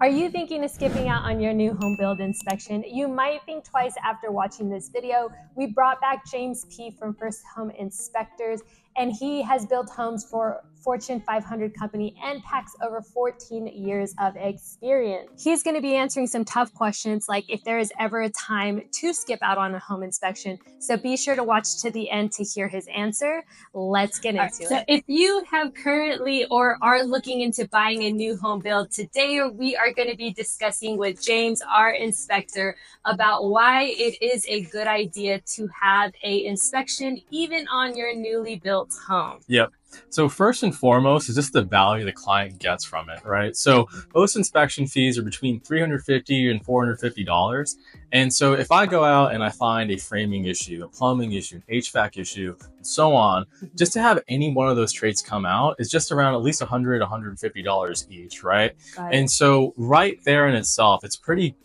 Are you thinking of skipping out on your new home build inspection? You might think twice after watching this video. We brought back James P. from First Home Inspectors, and he has built homes for Fortune 500 company and packs over 14 years of experience. He's going to be answering some tough questions like if there is ever a time to skip out on a home inspection. So be sure to watch to the end to hear his answer. Let's get into it. So if you have currently or are looking into buying a new home build, today we are going to be discussing with James, our inspector, about why it is a good idea to have a inspection even on your newly built home. Yep. So first and foremost is just the value the client gets from it, right? So most inspection fees are between $350 and $450. And so if I go out and I find a framing issue, a plumbing issue, an HVAC issue, and so on, just to have any one of those traits come out is just around at least $100, $150 each, right? And so right there in itself, it's pretty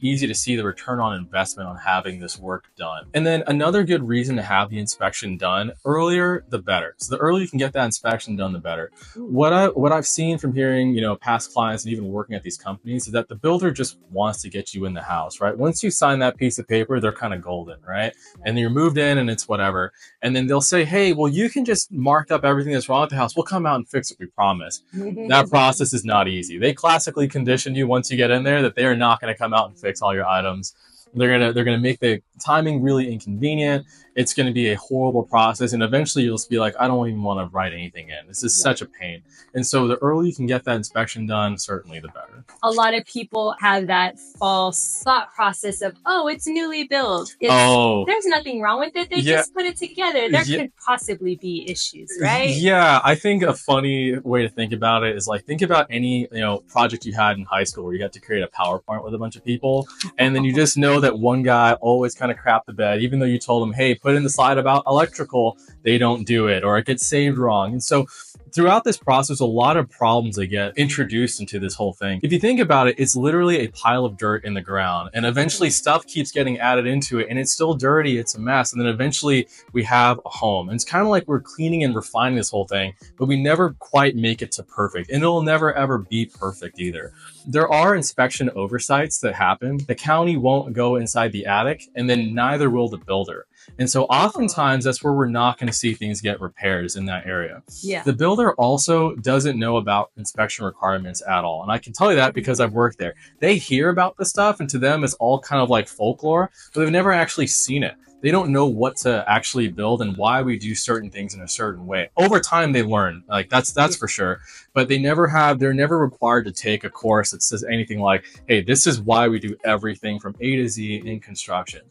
easy to see the return on investment on having this work done. And then another good reason to have the inspection done earlier, the better. So the earlier you can get that inspection done, the better. What I've seen from hearing, past clients and even working at these companies is that the builder just wants to get you in the house, right? Once you sign that piece of paper, they're kind of golden, right? And you're moved in and it's whatever. And then they'll say, hey, well, you can just mark up everything that's wrong with the house. We'll come out and fix it, we promise. That process is not easy. They classically condition you once you get in there that they are not going to come out and fix all your items. They're gonna make the timing really inconvenient. It's gonna be a horrible process, and eventually you'll just be like, I don't even want to write anything in. This is such a pain. And so the earlier you can get that inspection done, certainly the better. A lot of people have that false thought process of, oh, it's newly built. There's nothing wrong with it. They just put it together. There could possibly be issues, right? Yeah, I think a funny way to think about it is like, think about any project you had in high school where you had to create a PowerPoint with a bunch of people, and then you just know that one guy always kind of crapped the bed, even though you told him, hey, put in the slide about electrical, they don't do it, or it gets saved wrong. And so throughout this process, a lot of problems that get introduced into this whole thing. If you think about it, it's literally a pile of dirt in the ground, and eventually stuff keeps getting added into it, and it's still dirty, it's a mess, and then eventually we have a home. And it's kind of like we're cleaning and refining this whole thing, but we never quite make it to perfect, and it'll never ever be perfect either. There are inspection oversights that happen. The county won't go inside the attic, and then neither will the builder. And so oftentimes that's where we're not going to see things get repaired, is in that area. Yeah. The builder also doesn't know about inspection requirements at all. And I can tell you that because I've worked there. They hear about the stuff, and to them it's all kind of like folklore, but they've never actually seen it. They don't know what to actually build and why we do certain things in a certain way. Over time, they learn, like that's for sure. But they're never required to take a course that says anything like, hey, this is why we do everything from A to Z in construction.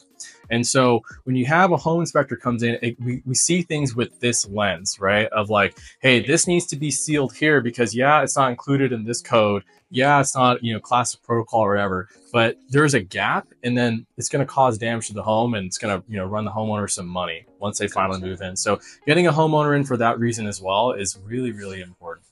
And so when you have a home inspector comes in, we see things with this lens, right? Of like, hey, this needs to be sealed here because it's not included in this code. It's not, classic protocol or whatever, but there's a gap, and then it's going to cause damage to the home, and it's going to, run the homeowner some money once they finally move in. So getting a homeowner in for that reason as well is really, really important.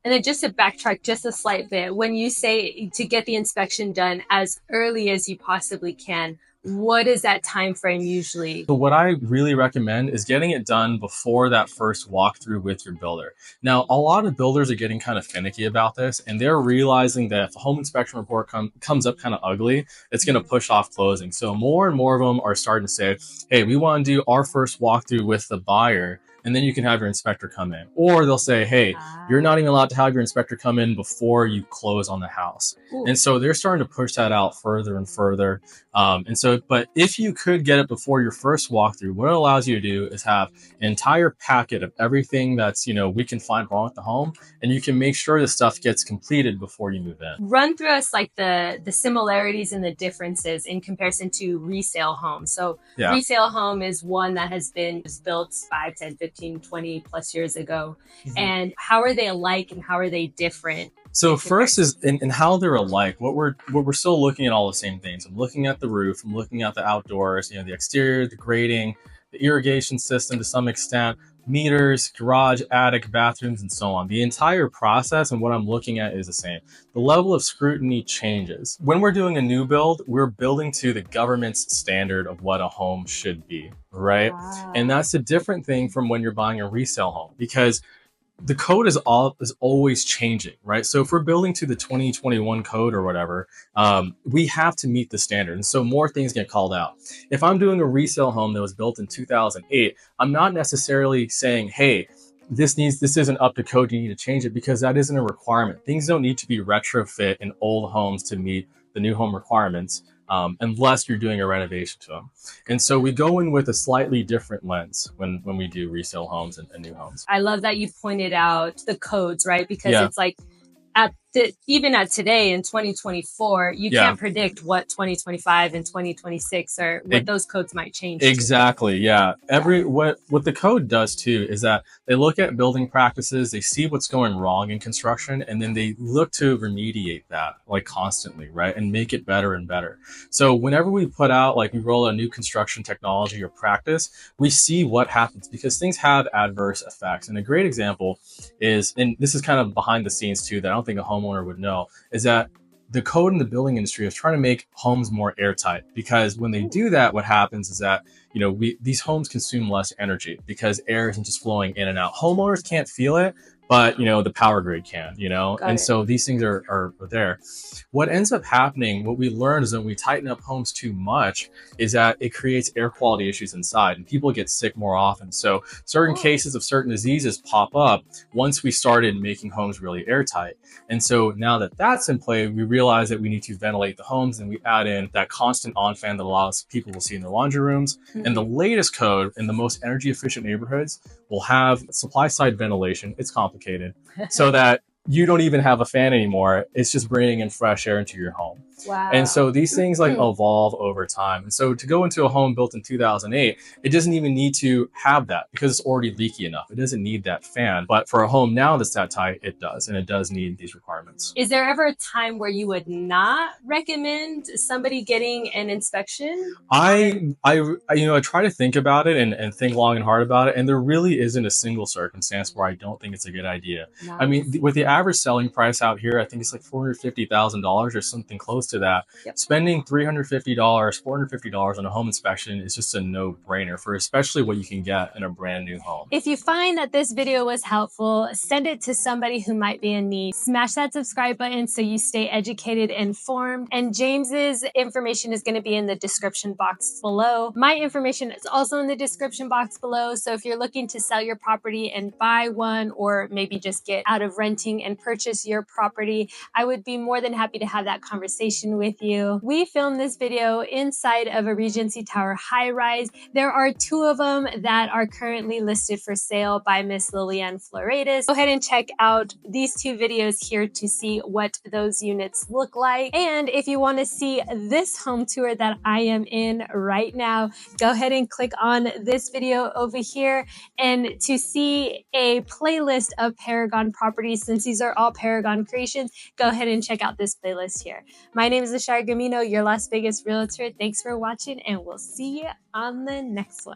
And then just to backtrack just a slight bit, when you say to get the inspection done as early as you possibly can, what is that time frame usually? So what I really recommend is getting it done before that first walkthrough with your builder. Now, a lot of builders are getting kind of finicky about this, and they're realizing that if the home inspection report comes up kind of ugly, it's going to push off closing. So more and more of them are starting to say, hey, we want to do our first walkthrough with the buyer, and then you can have your inspector come in. Or they'll say, hey, you're not even allowed to have your inspector come in before you close on the house. Ooh. And so they're starting to push that out further and further. But if you could get it before your first walkthrough, what it allows you to do is have an entire packet of everything that's, we can find wrong with the home, and you can make sure the stuff gets completed before you move in. Run through us like the similarities and the differences in comparison to resale homes. So resale home is one that has been built 5, 10, 15, 20 plus years ago. Mm-hmm. And how are they alike and how are they different? So first is in how they're alike. What we're still looking at all the same things. I'm looking at the roof. I'm looking at the outdoors. The exterior, the grading, the irrigation system to some extent, meters, garage, attic, bathrooms, and so on. The entire process and what I'm looking at is the same. The level of scrutiny changes. When we're doing a new build, we're building to the government's standard of what a home should be, right? Wow. And that's a different thing from when you're buying a resale home, because the code is always changing, right? So if we're building to the 2021 code or whatever, we have to meet the standard. And so more things get called out. If I'm doing a resale home that was built in 2008, I'm not necessarily saying, hey, this isn't up to code, you need to change it, because that isn't a requirement. Things don't need to be retrofit in old homes to meet the new home requirements, unless you're doing a renovation to them. And so we go in with a slightly different lens when we do resale homes and new homes. I love that you pointed out the codes, right? Because it's like even at today in 2024, you can't predict what 2025 and 2026 or what those codes might change. Exactly. Yeah. What the code does too is that they look at building practices, they see what's going wrong in construction, and then they look to remediate that like constantly, right? And make it better and better. So whenever we put out, like we roll a new construction technology or practice, we see what happens, because things have adverse effects. And a great example is, and this is kind of behind the scenes too, that I don't think a homeowner would know, is that the code in the building industry is trying to make homes more airtight, because when they do that, what happens is that, you know, these homes consume less energy because air isn't just flowing in and out. Homeowners can't feel it, but you know, the power grid can, you know, so these things are there. What ends up happening, what we learned, is when we tighten up homes too much, is that it creates air quality issues inside, and people get sick more often. So certain cases of certain diseases pop up once we started making homes really airtight. And so now that that's in play, we realize that we need to ventilate the homes, and we add in that constant on fan that allows people to see in their laundry rooms. And the latest code in the most energy efficient neighborhoods will have supply side ventilation. It's complicated, so that you don't even have a fan anymore. It's just bringing in fresh air into your home. Wow. And so these things like evolve over time. And so to go into a home built in 2008, it doesn't even need to have that, because it's already leaky enough. It doesn't need that fan. But for a home now that's that tight, it does. And it does need these requirements. Is there ever a time where you would not recommend somebody getting an inspection? I try to think about it and think long and hard about it. And there really isn't a single circumstance where I don't think it's a good idea. Nice. I mean, with the average selling price out here, I think it's like $450,000 or something close to that. Spending $350, $450 on a home inspection is just a no-brainer for especially what you can get in a brand new home. If you find that this video was helpful, send it to somebody who might be in need. Smash that subscribe button so you stay educated and informed. And James's information is going to be in the description box below. My information is also in the description box below. So if you're looking to sell your property and buy one, or maybe just get out of renting and purchase your property, I would be more than happy to have that conversation with you. We filmed this video inside of a Regency Tower high-rise. There are 2 of them that are currently listed for sale by Miss Lilianne Floratos. Go ahead and check out these 2 videos here to see what those units look like. And if you want to see this home tour that I am in right now, go ahead and click on this video over here. And to see a playlist of Paragon properties, since these are all Paragon creations, go ahead and check out this playlist here. My name is NashiraGamino, your Las Vegas realtor. Thanks for watching, and we'll see you on the next one.